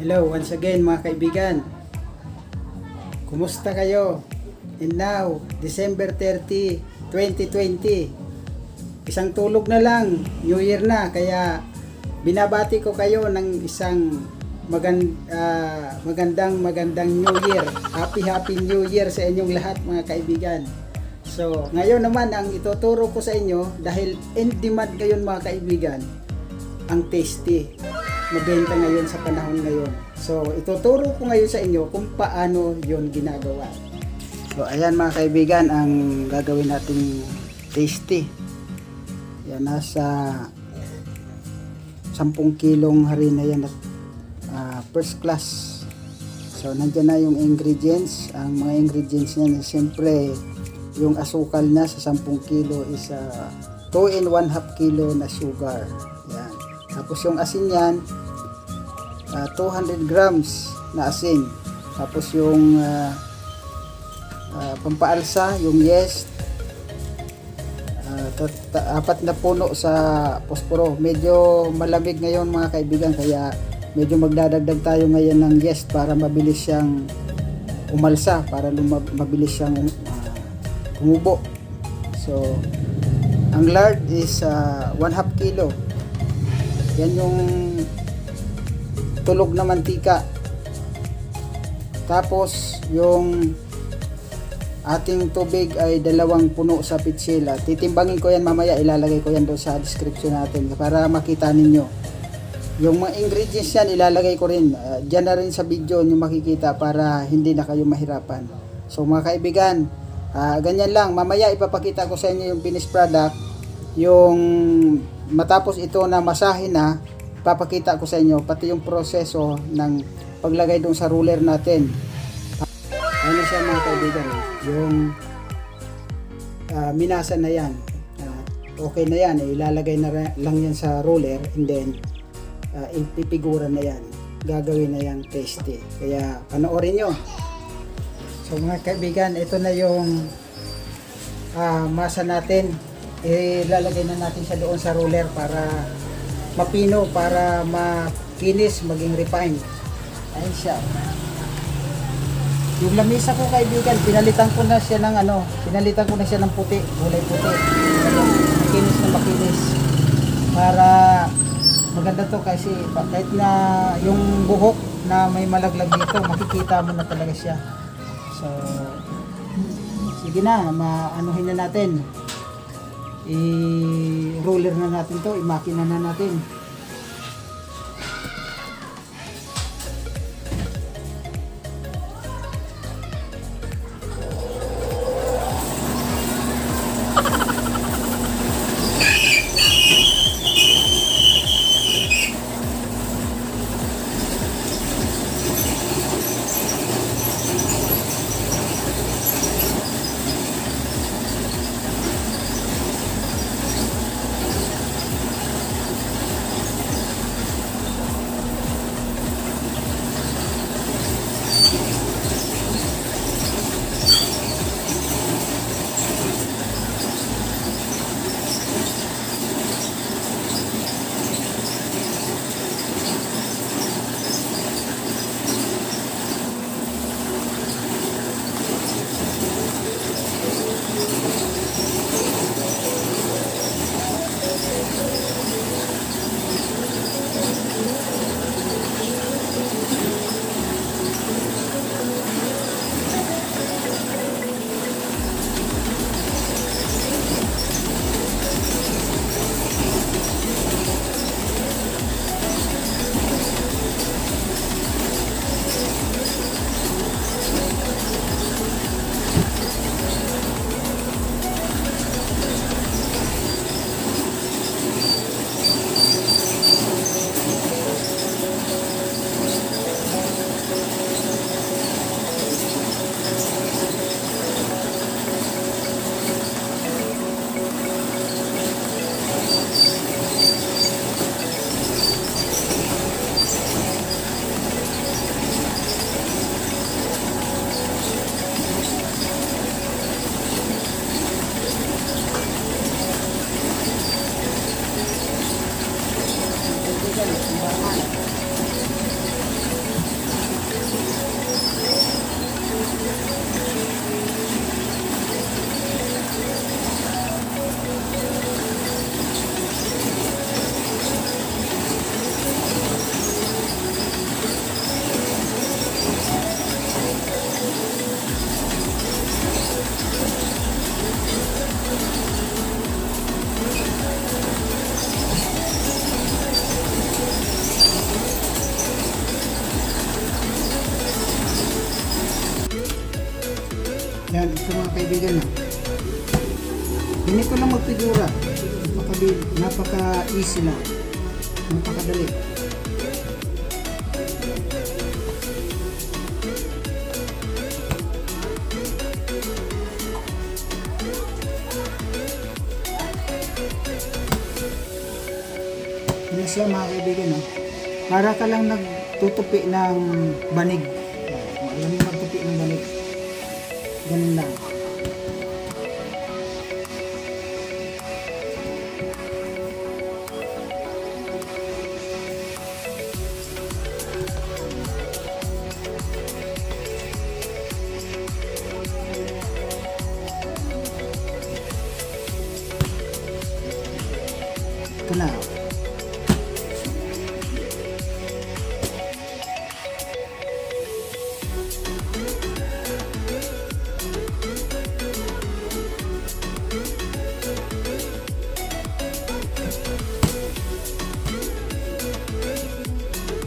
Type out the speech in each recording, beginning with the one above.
Hello once again mga kaibigan. Kumusta kayo? And now, December 30, 2020. Isang tulog na lang, New Year na. Kaya binabati ko kayo ng isang magandang New Year. Happy New Year sa inyong lahat mga kaibigan. So, ngayon naman ang ituturo ko sa inyo dahil in demand ngayon mga kaibigan, ang tasty. Mabenta ngayon sa panahon ngayon. So, ituturo ko ngayon sa inyo kung paano yon ginagawa. So, ayan mga kaibigan, ang gagawin nating tasty. Yan, nasa 10 kilong harina yan at first class. So, nandyan na yung ingredients. Ang mga ingredients niyan, siyempre, yung asukal na sa 10 kilo is 2 and 1/2 kilo na sugar. Yan. Tapos yung asin yan, 200 grams na asin. Tapos yung pampaalsa, yung yeast, 4 na puno sa posporo. Medyo malamig ngayon mga kaibigan, kaya medyo magdadagdag tayo ngayon ng yeast para mabilis siyang umalsa, para mabilis siyang umubo. So, ang lard is 1/2 kilo. Yan yung tulog na mantika. Tapos yung ating tubig ay 2 puno sa pitsila. Titimbangin ko yan mamaya, ilalagay ko yan doon sa description natin para makita ninyo. Yung mga ingredients yan ilalagay ko rin. Diyan na rin sa video nyo makikita para hindi na kayo mahirapan. So mga kaibigan, ganyan lang. Mamaya ipapakita ko sa inyo yung finished product. Yung matapos ito na masahin na, papakita ko sa inyo pati yung proseso ng paglagay doon sa ruler natin. Ano siya mga kaibigan, yung minasa na yan, okay na yan, ilalagay na lang yan sa ruler and then ipipigura na yan, gagawin na yan tasty. Kaya panoorin nyo. So mga kaibigan, ito na yung masa natin. Ilalagay na natin siya doon sa ruler para mapino, para makinis, maging refined. Ayun siya. Yung lamisa ko kaibigan, pinalitan ko na siya ng puti, kulay puti. Makinis na makinis. Para maganda to kasi kahit na yung buhok na may malaglag dito, makikita mo na talaga siya. So, sige na, maanuhin na natin. I-roller na natin to, i-makina na natin. Yan, ito mga kaibigan na. Ganito lang magfigura. Napaka-easy lang. Napakadali. Yan siya mga kaibigan. No? Para ka lang nagtutupi ng banig. Alam mo magtupi ng banig. Ganun lang. Ito na.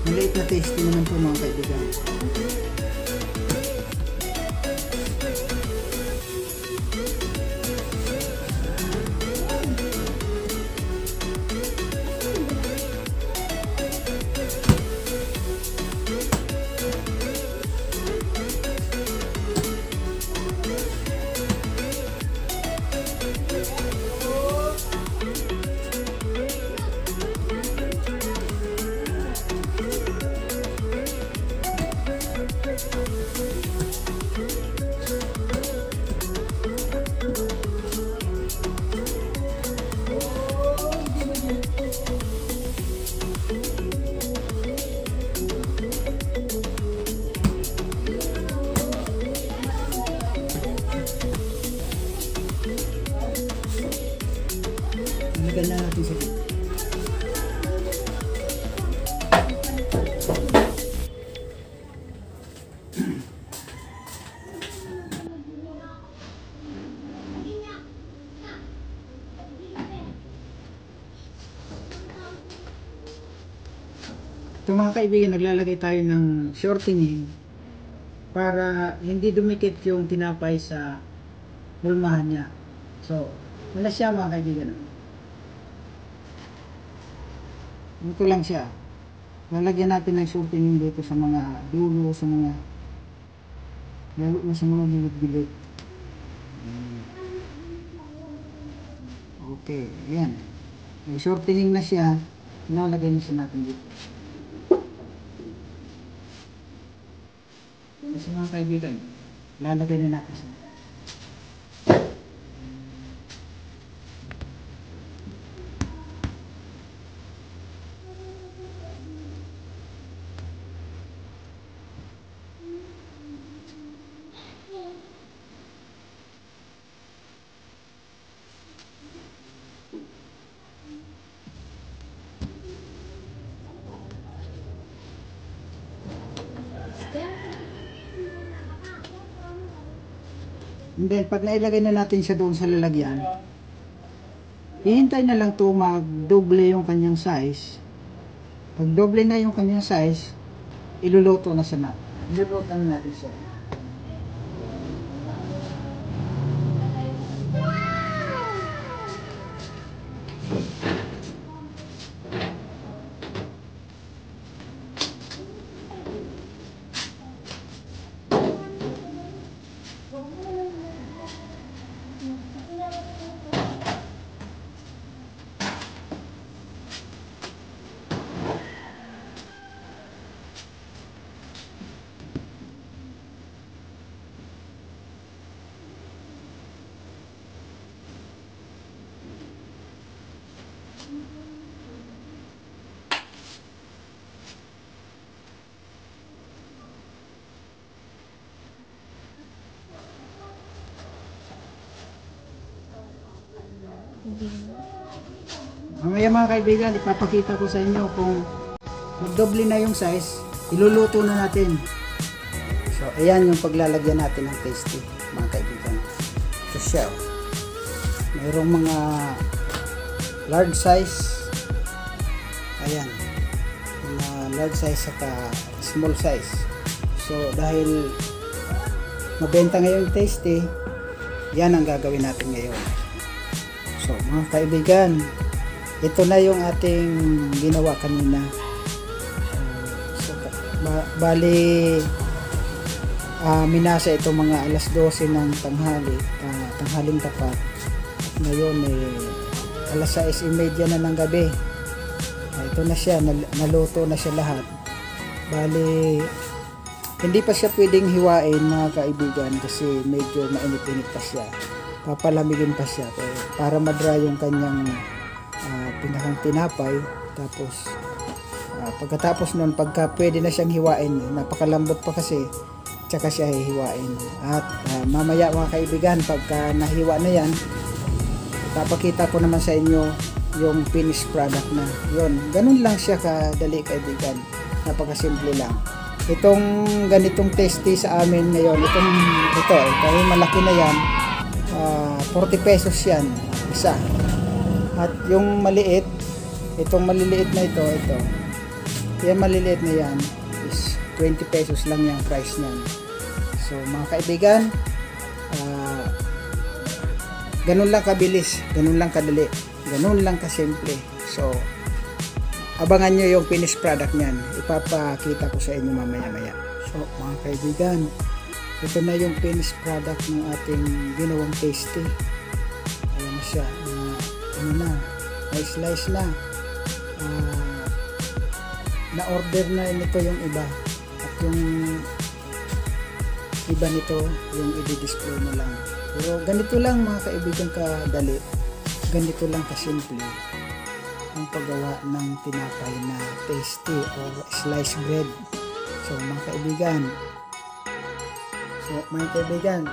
Maliit na tasty naman po mga kaibigan. Lagyan na natin sa dito. Ito mga kaibigan, naglalagay tayo ng shortening para hindi dumikit yung tinapay sa pulmahan niya. So, wala siya mga kaibigan. Ito lang siya. Lalagyan natin ng shortening dito sa mga dulo, sa mga lalo na sa mga gilid-gilid. Okay, ayan. May shortening na siya. Nalagay na siya natin dito. Kasi mga kaibigan, lalagay na natin siya. And then, pag nailagay na natin siya doon sa lalagyan, hihintay na lang ito mag-doble yung kanyang size. Pag doble na yung kanyang size, iluluto na siya natin. Iluluto na natin siya. Mamaya mga kaibigan, ipapakita ko sa inyo kung magdoble na yung size, iluluto na natin. So, ayan yung paglalagyan natin ng tasty, mga kaibigan. So, siya. Mayroong mga large size. Ayan. Mga large size saka small size. So, dahil mabenta ngayon tasty, yan ang gagawin natin ngayon. So mga kaibigan, ito na yung ating ginawa kanina. Bali minasa ito mga alas 12 ng tanghali, tanghaling tapat. At ngayon alas 6:30 na ng gabi. Ito na siya, naluto na siya lahat. Bali hindi pa siya pwedeng hiwain mga kaibigan kasi medyo mainit-init pa siya. Papalamigin pa siya para ma-dry yung kanyang pinakang tinapay. Tapos pagkatapos nun, pagka pwede na siyang hiwain, napakalambot pa kasi, tsaka siya hihiwain. At mamaya mga kaibigan, pagka nahiwa na yan, papakita ko naman sa inyo yung finished product na yun. Ganun lang siya kadali kaibigan, napakasimple lang. Itong ganitong tasty sa amin ngayon, ito yung malaki na yan, 40 pesos yan isa. At yung maliit, itong maliliit na ito yung maliliit na yan is 20 pesos lang yung price niyan. So mga kaibigan, ganun lang kabilis, ganun lang kadali, ganun lang kasimple. So abangan nyo yung finished product niyan, ipapakita ko sa inyo mamaya. So mga kaibigan, ito na yung finished product ng ating ginawang tasty. Ayan na siya, slice na. Na-order na nito yung iba, at yung iba nito yung i-display na lang. Pero ganito lang mga kaibigan kadali, ganito lang kasimple ang paggawa ng tinapay na tasty or sliced bread. So mga kaibigan,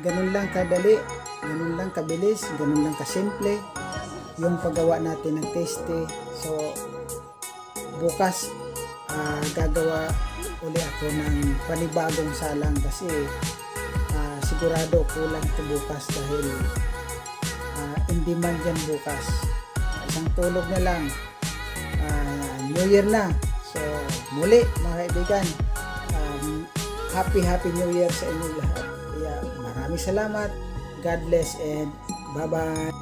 ganun lang kadali, ganun lang kabilis, ganun lang kasimple yung paggawa natin ng tasty. So bukas gagawa uli ako ng panibagong salang kasi sigurado kulang ito bukas dahil in demand yan bukas. Isang tulog na lang, New Year na. So muli mga kaibigan, happy New Year sa inyo lahat. Kaya maraming salamat, God bless, and bye bye.